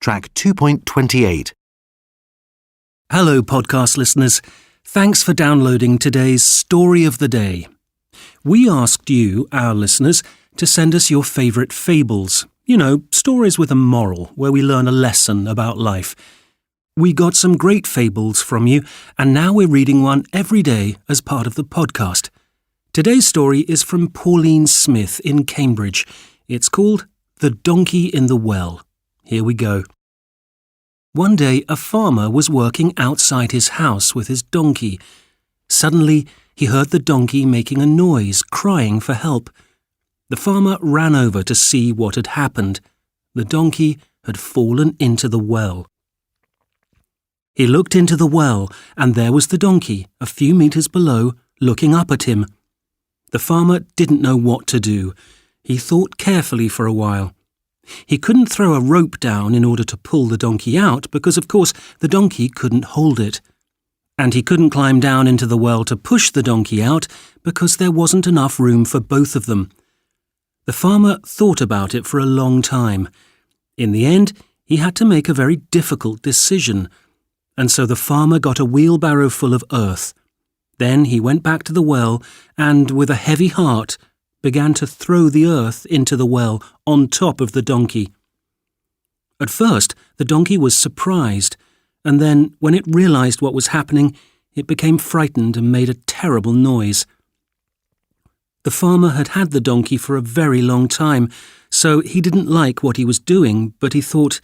Track 2.28. Hello, podcast listeners. Thanks for downloading today's Story of the Day. We asked you, our listeners, to send us your favourite fables. You know, stories with a moral, where we learn a lesson about life. We got some great fables from you, and now we're reading one every day as part of the podcast. Today's story is from Pauline Smith in Cambridge. It's called The Donkey in the Well. Here we go. One day, a farmer was working outside his house with his donkey. Suddenly, he heard the donkey making a noise, crying for help. The farmer ran over to see what had happened. The donkey had fallen into the well. He looked into the well, and there was the donkey, a few meters below, looking up at him. The farmer didn't know what to do. He thought carefully for a while. He couldn't throw a rope down in order to pull the donkey out because, of course, the donkey couldn't hold it. And he couldn't climb down into the well to push the donkey out because there wasn't enough room for both of them. The farmer thought about it for a long time. In the end, he had to make a very difficult decision. And so the farmer got a wheelbarrow full of earth. Then he went back to the well and, with a heavy heart, began to throw the earth into the well on top of the donkey. At first, the donkey was surprised, and then, when it realized what was happening, it became frightened and made a terrible noise. The farmer had had the donkey for a very long time, so he didn't like what he was doing, but he thought,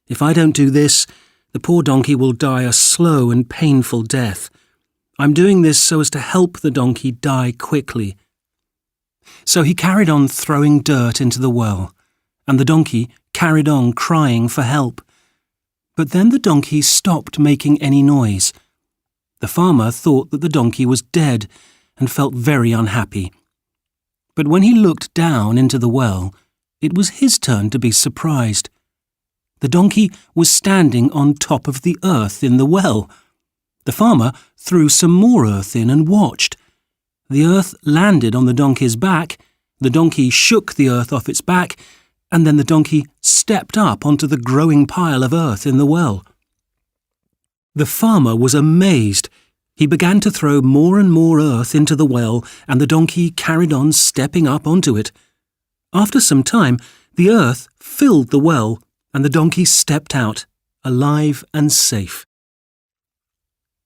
if I don't do this, the poor donkey will die a slow and painful death. I'm doing this so as to help the donkey die quickly. So he carried on throwing dirt into the well, and the donkey carried on crying for help. But then the donkey stopped making any noise. The farmer thought that the donkey was dead and felt very unhappy. But when he looked down into the well, it was his turn to be surprised. The donkey was standing on top of the earth in the well. The farmer threw some more earth in and watched. The earth landed on the donkey's back, the donkey shook the earth off its back, and then the donkey stepped up onto the growing pile of earth in the well. The farmer was amazed. He began to throw more and more earth into the well, and the donkey carried on stepping up onto it. After some time, the earth filled the well, and the donkey stepped out, alive and safe.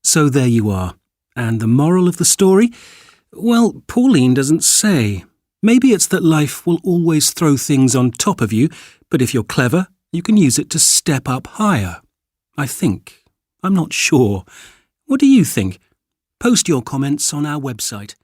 So there you are. And the moral of the story? Well, Pauline doesn't say. Maybe it's that life will always throw things on top of you, but if you're clever, you can use it to step up higher. I think. I'm not sure. What do you think? Post your comments on our website.